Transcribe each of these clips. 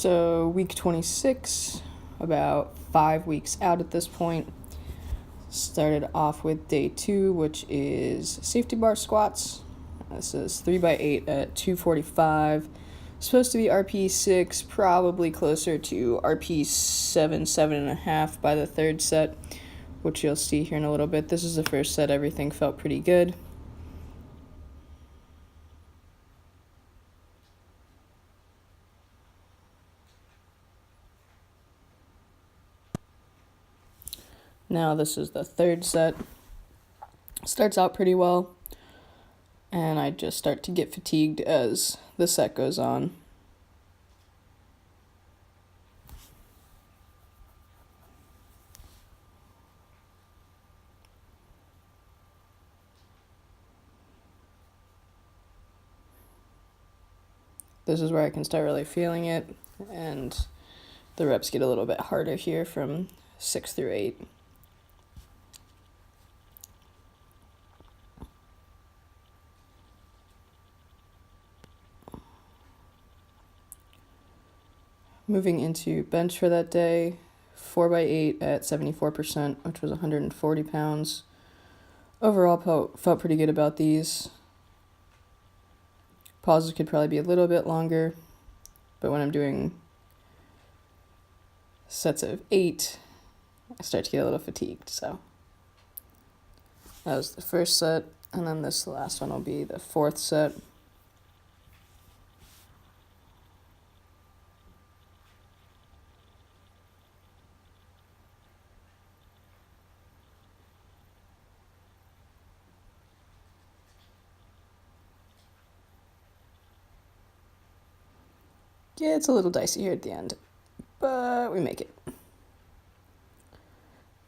So week 26, about 5 weeks out at this point. Started off with day 2, which is safety bar squats. This is 3x8 at 245. Supposed to be RP 6, probably closer to RP 7, 7.5 by the third set, which you'll see here in a little bit. This is the first set, everything felt pretty good. Now this is the third set. Starts out pretty well, and I just start to get fatigued as the set goes on. This is where I can start really feeling it, and the reps get a little bit harder here from 6 through 8. Moving into bench for that day, 4x8 at 74%, which was 140 pounds. Overall, felt pretty good about these. Pauses could probably be a little bit longer, but when I'm doing sets of 8, I start to get a little fatigued. So that was the first set, and then this last one will be the fourth set. Yeah, it's a little dicey here at the end, but we make it.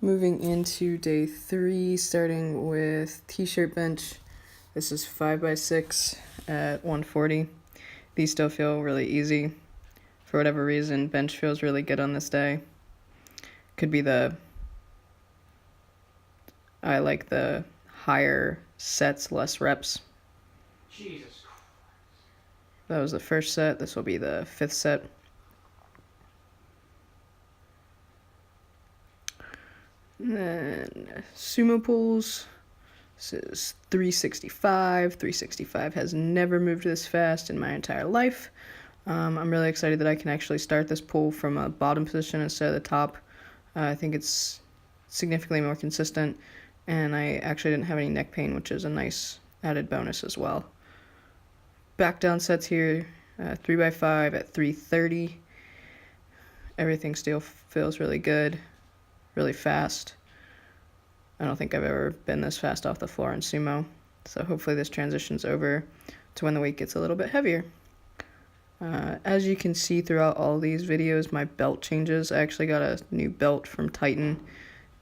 Moving into day 3, starting with t-shirt bench. This is 5x6 at 140. These still feel really easy. For whatever reason, bench feels really good on this day. Could be I like the higher sets, less reps. Jesus Christ. That was the first set. This will be the 5th set. And then sumo pulls. This is 365. 365 has never moved this fast in my entire life. I'm really excited that I can actually start this pull from a bottom position instead of the top. I think it's significantly more consistent, and I actually didn't have any neck pain, which is a nice added bonus as well. Back down sets here, 3x5 at 330. Everything still feels really good, really fast. I don't think I've ever been this fast off the floor in sumo, so hopefully this transitions over to when the weight gets a little bit heavier. As you can see throughout all these videos, my belt changes. I actually got a new belt from Titan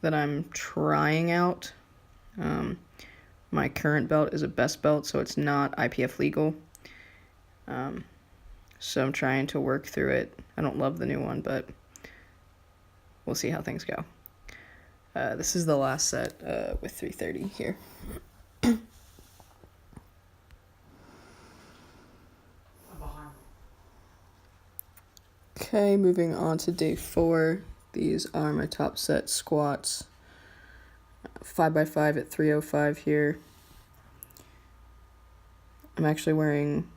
that I'm trying out. My current belt is a best belt, so it's not IPF legal. So I'm trying to work through it. I don't love the new one, but we'll see how things go. This is the last set with 330 here. Okay, moving on to day 4. These are my top set squats. 5x5 at 305 here. I'm actually wearing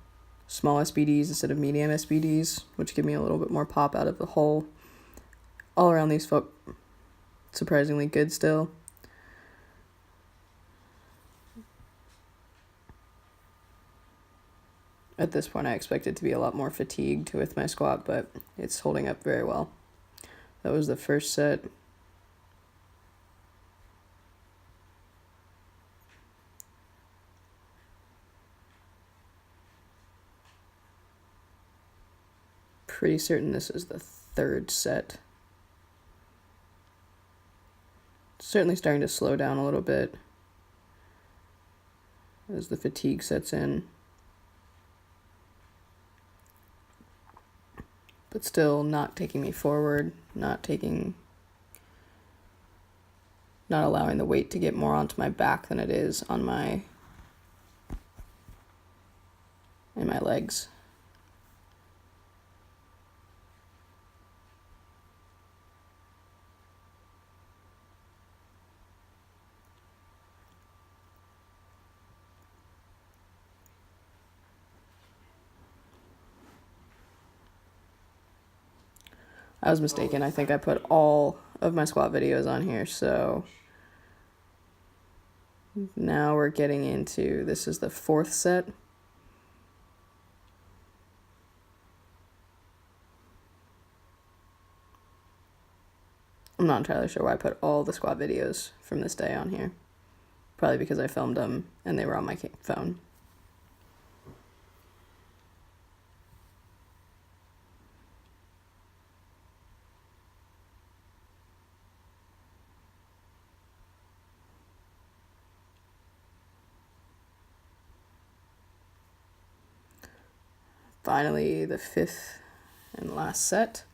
small SBDs instead of medium SBDs, which give me a little bit more pop out of the hole. All around these felt surprisingly good still. At this point, I expected to be a lot more fatigued with my squat, but it's holding up very well. That was the first set. Pretty certain this is the third set. Certainly starting to slow down a little bit as the fatigue sets in. But still not taking me forward, not allowing the weight to get more onto my back than it is on my legs. I was mistaken. I think I put all of my squat videos on here, so now we're getting into, this is the fourth set. I'm not entirely sure why I put all the squat videos from this day on here. Probably because I filmed them and they were on my phone. Finally, the fifth and last set.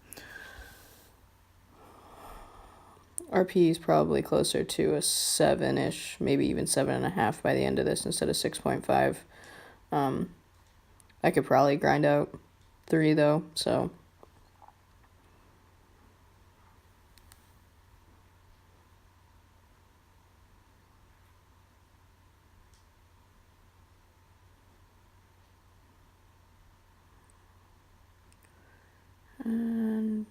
RP is probably closer to a 7-ish, maybe even 7.5 by the end of this instead of 6.5. I could probably grind out 3 though, so. And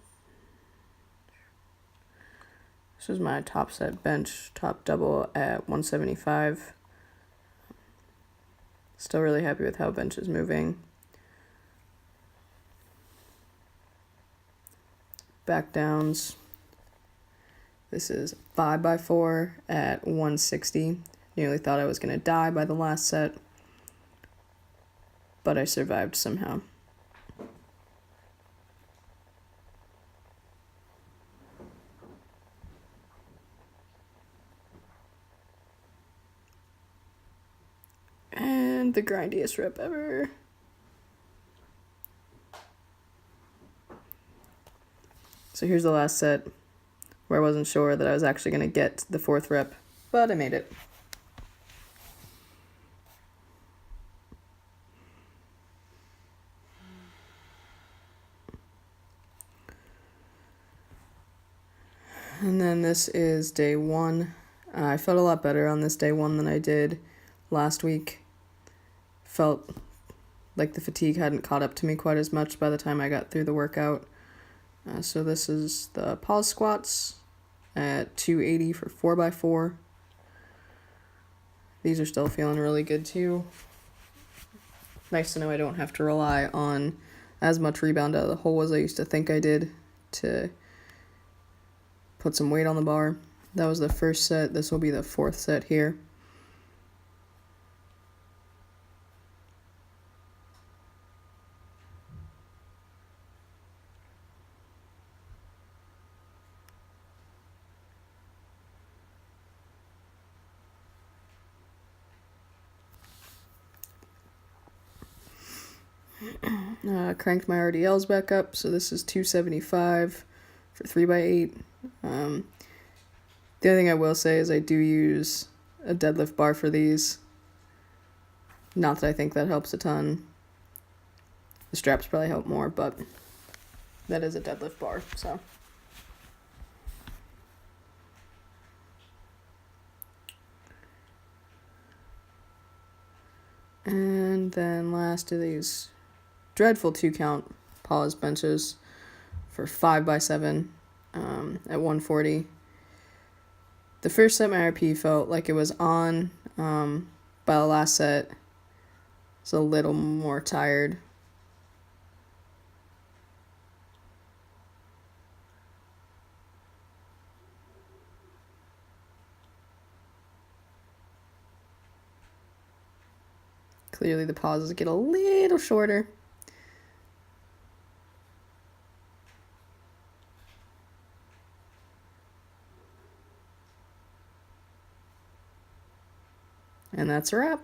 this is my top set bench, top double at 175. Still really happy with how bench is moving. Back downs. This is 5x4 at 160. Nearly thought I was going to die by the last set, but I survived somehow. And the grindiest rep ever. So here's the last set where I wasn't sure that I was actually going to get the 4th rep, but I made it. And then this is day 1. I felt a lot better on this day 1 than I did last week. Felt like the fatigue hadn't caught up to me quite as much by the time I got through the workout. So this is the pause squats at 280 for 4x4. These are still feeling really good too. Nice to know I don't have to rely on as much rebound out of the hole as I used to think I did to put some weight on the bar. That was the first set. This will be the 4th set here. Cranked my RDLs back up, so this is 275 for 3x8. The other thing I will say is I do use a deadlift bar for these. Not that I think that helps a ton. The straps probably help more, but that is a deadlift bar, so. And then last of these dreadful 2-count pause benches for 5x7 at 140. The first set my RP felt like it was on, by the last set it's a little more tired. Clearly the pauses get a little shorter. And that's a wrap.